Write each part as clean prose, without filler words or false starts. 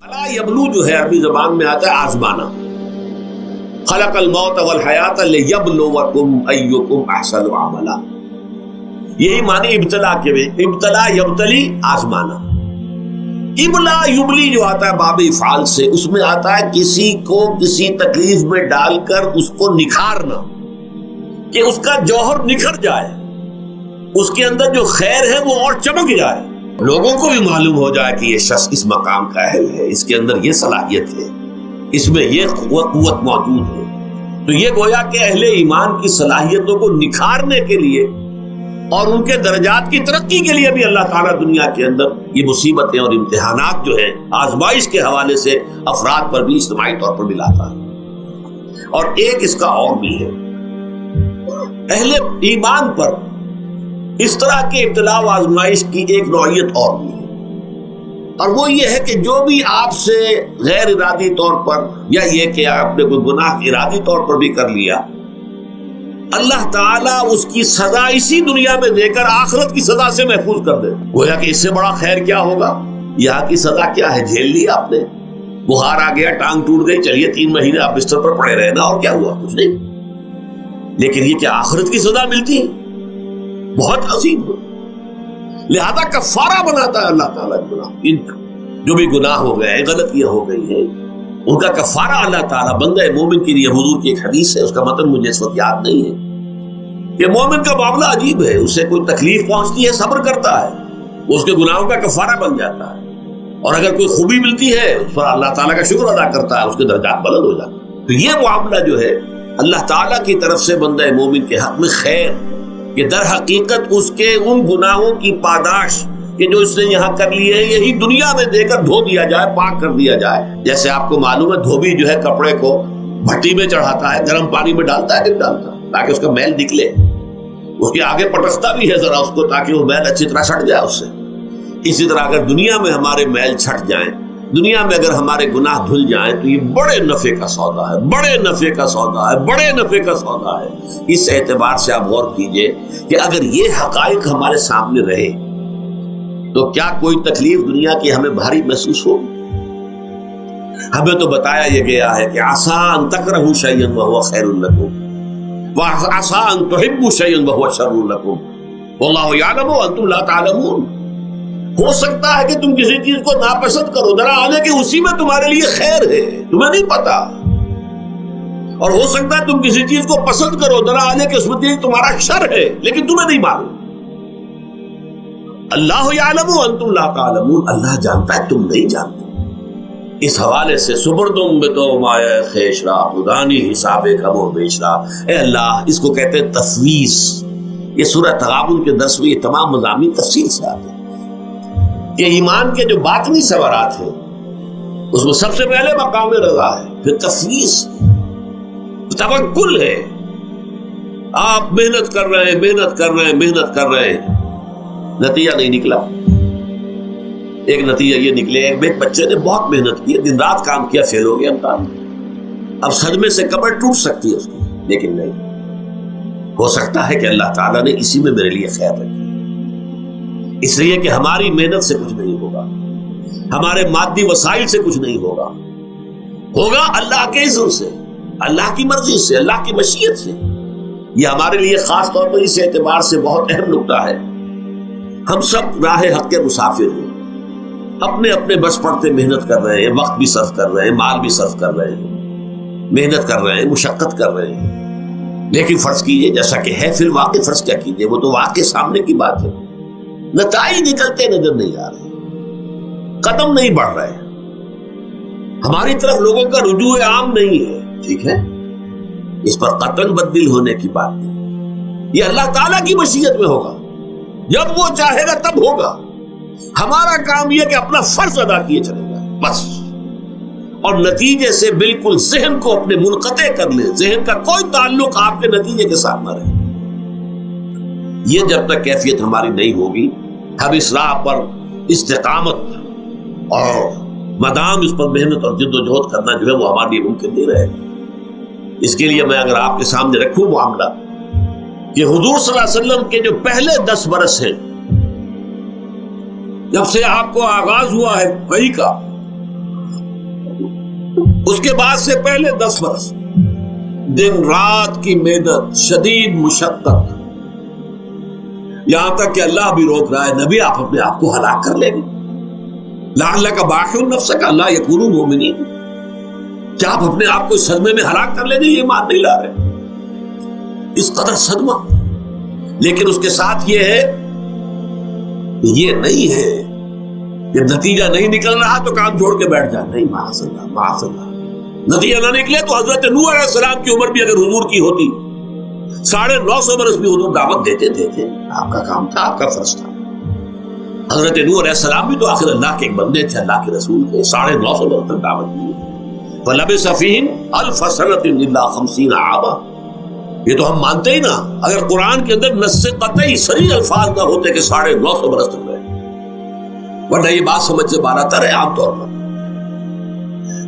الا یبلو جو ہے عربی زبان میں آتا ہے آزمانا. خلق الموت والحیات لیبلوکم ایکم احسن عملا. یہی معنی ابتلا کے بھی. ابتلا یبتلی آزمانا. ابلا یبلی جو آتا ہے باب افعال سے، اس میں آتا ہے کسی کو کسی تکلیف میں ڈال کر اس کو نکھارنا، کہ اس کا جوہر نکھر جائے، اس کے اندر جو خیر ہے وہ اور چمک جائے، لوگوں کو بھی معلوم ہو جائے کہ یہ شخص اس مقام کا اہل ہے، اس کے اندر یہ صلاحیت ہے، اس میں یہ قوت موجود ہے. تو یہ گویا کہ اہل ایمان کی صلاحیتوں کو نکھارنے کے لیے اور ان کے درجات کی ترقی کے لیے بھی اللہ تعالیٰ دنیا کے اندر یہ مصیبتیں اور امتحانات جو ہیں آزمائش کے حوالے سے افراد پر بھی اجتماعی طور پر بھی لاتا ہے. اور ایک اس کا اور بھی ہے، اہل ایمان پر اس طرح کے ابتلاء و آزمائش کی ایک نوعیت اور بھی ہے، اور وہ یہ ہے کہ جو بھی آپ سے غیر ارادی طور پر یا یہ کہ آپ نے کوئی گناہ ارادی طور پر بھی کر لیا، اللہ تعالیٰ اس کی سزا اسی دنیا میں دے کر آخرت کی سزا سے محفوظ کر دے. گویا کہ اس سے بڑا خیر کیا ہوگا؟ یہاں کی سزا کیا ہے؟ جھیل لی آپ نے، بخار آ گیا، ٹانگ ٹوٹ گئی، چلیے 3 مہینے آپ بستر پر پڑے رہے نا، اور کیا ہوا؟ کچھ نہیں. لیکن یہ کہ آخرت کی سزا ملتی بہت عظیم ہو، لہذا کفارہ بناتا ہے اللہ تعالیٰ ان جو بھی گناہ ہو گئے ہیں، غلطیاں ہو گئی ہیں، ان کا کفارہ اللہ تعالیٰ بندہ مومن کے لیے. حضور کی ایک حدیث ہے، اس کا متن مجھے اس وقت یاد نہیں ہے، کہ مومن کا معاملہ عجیب ہے، اسے کوئی تکلیف پہنچتی ہے صبر کرتا ہے، وہ اس کے گناہوں کا کفارہ بن جاتا ہے، اور اگر کوئی خوبی ملتی ہے اس پر اللہ تعالیٰ کا شکر ادا کرتا ہے، اس کے درجات بلند ہو جاتے ہیں. تو یہ معاملہ جو ہے اللہ تعالیٰ کی طرف سے بندہ مومن کے حق میں خیر، کہ در حقیقت اس کے ان گناہوں کی پاداش کہ جو اس نے یہاں کر لیے ہیں، یہی دنیا میں دے کر دھو دیا جائے، پاک کر دیا جائے. جیسے آپ کو معلوم ہے دھوبی جو ہے کپڑے کو بھٹی میں چڑھاتا ہے، گرم پانی میں ڈالتا ہے کہ ڈالتا تاکہ اس کا میل نکلے، اس کے آگے پٹکتا بھی ہے ذرا اس کو تاکہ وہ میل اچھی طرح چھٹ جائے اس سے. اسی طرح اگر دنیا میں ہمارے میل چھٹ جائیں، دنیا میں اگر ہمارے گناہ دھل جائیں، تو یہ بڑے نفع کا سودا ہے، بڑے نفع کا سودا ہے، بڑے نفع کا سودا ہے. اس اعتبار سے آپ غور کیجئے کہ اگر یہ حقائق ہمارے سامنے رہے تو کیا کوئی تکلیف دنیا کی ہمیں بھاری محسوس ہوگی؟ ہمیں تو بتایا یہ گیا ہے کہ عسیٰ ان تکرہوا شیئا وہو خیر لکم وعسیٰ ان تحبوا شیئا وہو شر لکم واللہ یعلم وانتم لا تعلمون. ہو سکتا ہے کہ تم کسی چیز کو ناپسند کرو، ذرا آنے کہ اسی میں تمہارے لیے خیر ہے، تمہیں نہیں پتا، اور ہو سکتا ہے تم کسی چیز کو پسند کرو، ذرا آنے کہ اس میں تمہارا شر ہے لیکن تمہیں نہیں معلوم. اللہ یعلم وانتم لا تعلمون، اللہ جانتا ہے تم نہیں جانتے. اس حوالے سے سبردم بتو مایا خیش را خدانی حساب کم و بیش را. اے اللہ، اس کو کہتے ہیں تفویض. یہ سورہ تغابن کے درس میں یہ تمام مضامین تفصیل سے آتے ہیں کہ ایمان کے جو باطنی ثمرات ہیں اس میں سب سے پہلے مقام رضا ہے، پھر تفویض، توکل ہے. آپ محنت کر رہے ہیں، محنت کر رہے ہیں، محنت کر رہے ہیں، نتیجہ نہیں نکلا. ایک نتیجہ یہ نکلے، ایک بچے نے بہت محنت کی، دن رات کام کیا، فیل ہو گیا امتحان. اب صدمے سے کمر ٹوٹ سکتی ہے اس کی، لیکن نہیں، ہو سکتا ہے کہ اللہ تعالیٰ نے اسی میں میرے لیے خیر رکھی. اس لیے کہ ہماری محنت سے کچھ نہیں ہوگا، ہمارے مادی وسائل سے کچھ نہیں ہوگا، ہوگا اللہ کے اذن سے، اللہ کی مرضی سے، اللہ کی مشیت سے. یہ ہمارے لیے خاص طور پر اس اعتبار سے بہت اہم نکتہ ہے. ہم سب راہ حق کے مسافر ہیں، اپنے اپنے بس پڑتے محنت کر رہے ہیں، وقت بھی صرف کر رہے ہیں، مال بھی صرف کر رہے ہیں، محنت کر رہے ہیں، مشقت کر رہے ہیں. لیکن فرض کیجئے جیسا کہ ہے، پھر واقع فرض کیا کیجئے، وہ تو واقع سامنے کی بات ہے، نتائج نکلتے نظر نہیں آ رہے، قدم نہیں بڑھ رہے، ہماری طرف لوگوں کا رجوع عام نہیں ہے. ٹھیک ہے، اس پر قطعاً بدل ہونے کی بات نہیں، یہ اللہ تعالیٰ کی مشیت میں ہوگا، جب وہ چاہے گا تب ہوگا. ہمارا کام یہ کہ اپنا فرض ادا کیے چلے جائیں بس، اور نتیجے سے بالکل ذہن کو اپنے منقطع کر لیں، ذہن کا کوئی تعلق آپ کے نتیجے کے ساتھ نہ رہے. یہ جب تک کیفیت ہماری نہیں ہوگی، ہم اس راہ پر استقامت اور مدام اس پر محنت اور جد و جہد کرنا جو ہے وہ ہمارے لیے ممکن نہیں رہے. اس کے لیے میں اگر آپ کے سامنے رکھوں معاملہ کہ حضور صلی اللہ علیہ وسلم کے جو پہلے 10 برس ہیں، جب سے آپ کو آغاز ہوا ہے وحی کا، اس کے بعد سے پہلے 10 برس دن رات کی محنت، شدید مشقت، یہاں تک کہ اللہ بھی روک رہا ہے نبی آپ اپنے آپ کو ہلاک کر لیں گے، لعلک باخع نفسک الا یکونوا مؤمنین، کیا آپ اپنے آپ کو اس صدمے میں ہلاک کر لیں گے؟ یہ ایمان نہیں لا رہے، اس قدر صدمہ۔ لیکن اس کے ساتھ یہ ہے کہ یہ نہیں ہے کہ نتیجہ نہیں نکل رہا تو کام چھوڑ کے بیٹھ جائے، نہیں، معاذ اللہ معاذ اللہ، نتیجہ نہ نکلے تو حضرت نوح علیہ السلام کی عمر بھی اگر حضور کی ہوتی 950 برس بھی حضور دعوت دیتے تھے، آپ کا کام تھا، آپ کا فرض تھا۔ حضرت نوح علیہ السلام بھی تو آخر اللہ کے ایک بندے تھے، اللہ کے رسول تھے، 950 برس تک دعوت دی۔ فَلَبِثَ فِيهِمْ أَلْفَ سَنَةٍ إِلَّا 50 عَامًا، یہ تو ہم مانتے ہی نا، اگر قرآن کے اندر نص قطعی صریح الفاظ نہ ہوتے کہ 950 برس تک رہے، ورنہ یہ بات سمجھ سے بالا تر ہے۔ عام طور پر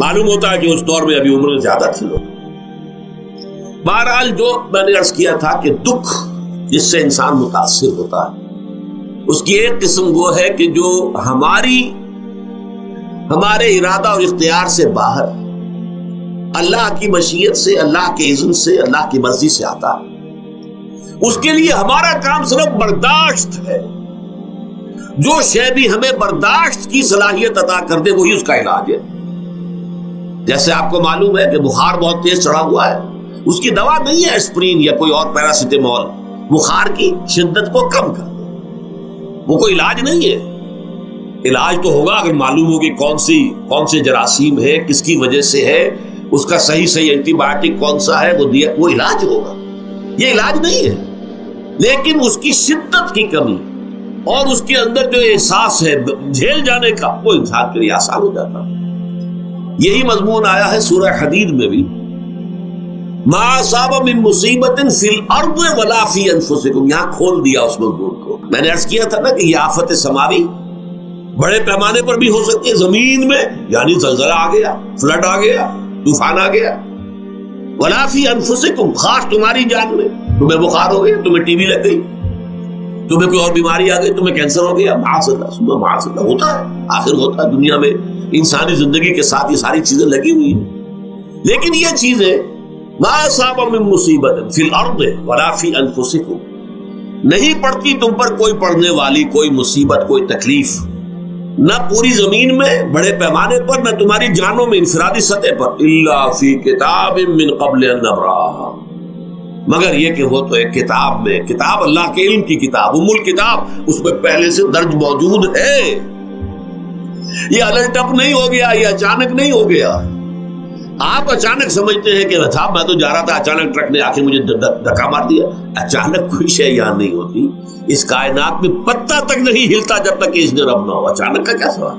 معلوم ہوتا ہے کہ اس دور میں ابھی عمر زیادہ تھی لوگ۔ بہرحال جو میں نے عرض کیا تھا کہ دکھ جس سے انسان متاثر ہوتا ہے اس کی ایک قسم وہ ہے کہ جو ہمارے ارادہ اور اختیار سے باہر، اللہ کی مشیت سے، اللہ کے اذن سے، اللہ کی مرضی سے آتا ہے، اس کے لیے ہمارا کام صرف برداشت ہے۔ جو شے بھی ہمیں برداشت کی صلاحیت عطا کر دے وہی اس کا علاج ہے۔ جیسے آپ کو معلوم ہے کہ بخار بہت تیز چڑھا ہوا ہے، اس کی دوا نہیں ہے اسپرین یا کوئی اور پیراسیٹامول، بخار کی شدت کو کم کر دے، وہ کوئی علاج نہیں ہے۔ علاج تو ہوگا اگر معلوم ہو کہ کون سے جراثیم ہے، کس کی وجہ سے ہے، اس کا صحیح اینٹی بایوٹک کون سا ہے، وہ علاج ہوگا۔ یہ علاج نہیں ہے، لیکن اس کی شدت کی کمی اور اس کے اندر جو احساس ہے جھیل جانے کا، وہ انسان کے لیے آسان ہو جاتا ہے۔ یہی مضمون آیا ہے سورہ حدید میں بھی، ما اصاب من مصیبت فی الارض ولا فی انفسکم، یہاں کھول دیا اس مضمون کو۔ میں نے عرض کیا تھا نا کہ یہ آفت سماوی بڑے پیمانے پر بھی ہو سکتی ہے، زمین میں یعنی زلزلہ آ گیا، فلڈ آ گیا، طوفان آ گیا، ولا فی انفسکم، خاص تمہاری جان میں، تمہیں بخار ہو گیا، تمہیں ٹی بی لگ گئی، تمہیں کوئی اور بیماری آ گئی، تمہیں کینسر ہو گیا، معاذ اللہ معاذ اللہ، ہوتا ہے، آخر ہوتا ہے، دنیا میں انسانی زندگی کے ساتھ یہ ساری چیزیں لگی ہوئی ہیں۔ لیکن یہ چیزیں ما اصاب من مصیبت فی الارض ولا فی انفسکم، نہیں پڑتی تم پر کوئی پڑنے والی کوئی مصیبت، کوئی تکلیف، نہ پوری زمین میں بڑے پیمانے پر، نہ تمہاری جانوں میں انفرادی سطح پر، الا فی کتاب من قبل ان نبرأها، مگر یہ کہ وہ تو ایک کتاب میں، کتاب اللہ کے علم کی کتاب، ام الکتاب، اس میں پہلے سے درج موجود ہے۔ یہ الٹ اپ نہیں ہو گیا، یہ اچانک نہیں ہو گیا۔ آپ اچانک سمجھتے ہیں کہ صاحب میں تو جا رہا تھا، اچانک ٹرک نے آ کے مجھے دھکا مار دیا۔ اچانک کوئی شے یہاں نہیں ہوتی، اس کائنات میں پتہ تک نہیں ہلتا جب تک کہ اس نے رب نہ ہو۔ اچانک کا کیا سوال؟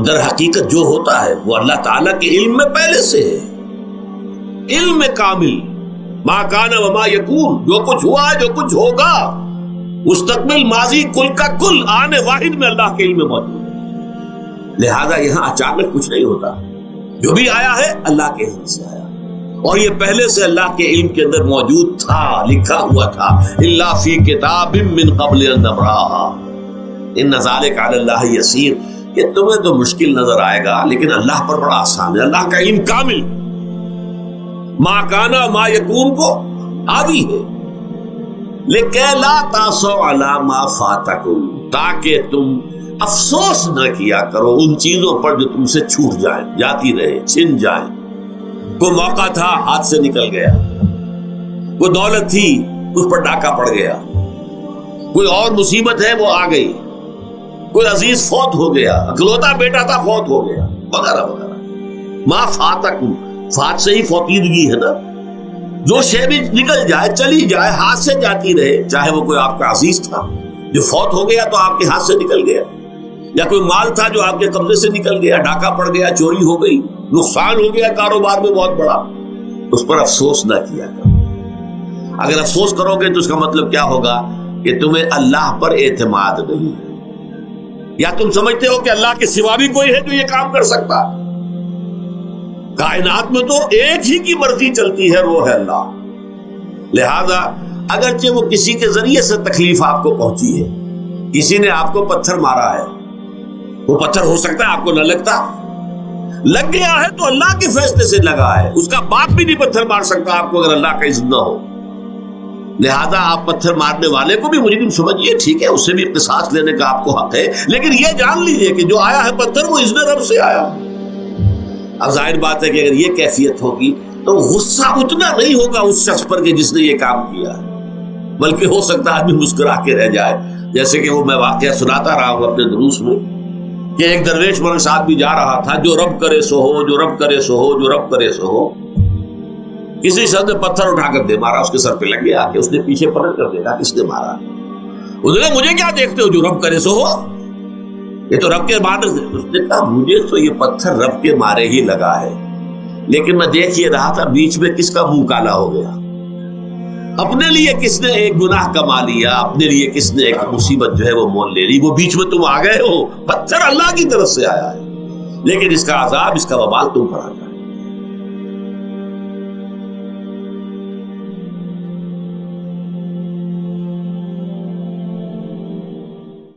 در حقیقت جو ہوتا ہے وہ اللہ تعالیٰ کے علم میں پہلے سے ہے، علم میں کامل، ما کان وما یکون، جو کچھ ہوا جو کچھ ہوگا، مستقبل، ماضی، کل کا کل، آنے واحد میں اللہ کے علم میں موجود ہے۔ لہذا یہاں اچانک کچھ نہیں ہوتا، جو بھی آیا ہے اللہ کے علم سے آیا، اور یہ پہلے سے اللہ کے علم کے اندر موجود تھا، لکھا ہوا تھا، الا فی کتاب من قبل ان نبرأها ان ذلک علی اللہ یسیر۔ یہ تمہیں تو مشکل نظر آئے گا لیکن اللہ پر بڑا آسان ہے، اللہ کا علم کامل، ما کانا ما یکون کو حاوی ہے۔ لِكَيْ لَا تَأْسَوْا عَلَىٰ مَا فَاتَكُمْ، تاکہ تم افسوس نہ کیا کرو ان چیزوں پر جو تم سے چھوٹ جائیں، جاتی رہے، چھن جائیں۔ کوئی موقع تھا ہاتھ سے نکل گیا، کوئی دولت تھی اس پر ڈاکہ پڑ گیا، کوئی اور مصیبت ہے وہ آ گئی، کوئی عزیز فوت ہو گیا، اکلوتا بیٹا تھا فوت ہو گیا، وغیرہ وغیرہ۔ ما فاتکم، فات سے ہی فوتیدگی ہے نا، جو شے بھی نکل جائے، چلی جائے، ہاتھ سے جاتی رہے، چاہے وہ کوئی آپ کا عزیز تھا جو فوت ہو گیا تو آپ کے ہاتھ سے نکل گیا، یا کوئی مال تھا جو آپ کے قبضے سے نکل گیا، ڈاکہ پڑ گیا، چوری ہو گئی، نقصان ہو گیا کاروبار میں بہت بڑا، اس پر افسوس نہ کیا کرو۔ اگر افسوس کرو گے تو اس کا مطلب کیا ہوگا کہ تمہیں اللہ پر اعتماد نہیں ہے، یا تم سمجھتے ہو کہ اللہ کے سوا بھی کوئی ہے جو یہ کام کر سکتا۔ کائنات میں تو ایک ہی کی مرضی چلتی ہے، وہ ہے اللہ۔ لہذا اگرچہ وہ کسی کے ذریعے سے تکلیف آپ کو پہنچی ہے، کسی نے آپ کو پتھر مارا ہے، وہ پتھر ہو سکتا ہے آپ کو نہ لگتا، لگ گیا ہے تو اللہ کے فیصلے سے لگا ہے، اس کا باپ بھی نہیں پتھر مار سکتا آپ کو اگر اللہ کا اذن نہ ہو. لہذا آپ پتھر مارنے والے کو بھی مجرم سمجھیے، ٹھیک ہے، اس سے بھی قصاص لینے کا آپ کو حق ہے، لیکن یہ جان لیجئے کہ جو آیا ہے پتھر وہ اذن رب سے آیا. اب ظاہر بات ہے کہ اگر یہ کیفیت ہوگی تو غصہ اتنا نہیں ہوگا اس شخص پر کہ جس نے یہ کام کیا ہے، بلکہ ہو سکتا ہے آدمی مسکرا کے رہ جائے. جیسے کہ وہ میں واقعہ سناتا رہا ہوں اپنے دروس میں کہ ایک درویش میرے ساتھ بھی جا رہا تھا، جو رب کرے سو ہو، جو رب کرے سو ہو، جو رب کرے سو ہو. کسی شخص نے پتھر اٹھا کر دے مارا، اس کے سر پہ لگ گیا کہ اس نے پیچھے پلٹ کر دیکھا کس نے مارا. اس نے کہا مجھے کیا دیکھتے ہو، جو رب کرے سو ہو، یہ تو رب کے مارے سے. اس نے کہا مجھے تو یہ پتھر رب کے مارے ہی لگا ہے، لیکن میں دیکھ یہ رہا تھا بیچ میں کس کا منہ کالا ہو گیا، اپنے لیے کس نے ایک گناہ کما لیا، اپنے لیے کس نے ایک مصیبت جو ہے وہ مول لے لی، وہ بیچ میں تم آ گئے ہو. پتھر اللہ کی طرف سے آیا ہے، لیکن اس کا عذاب، اس کا وبال تم پر آ جائے.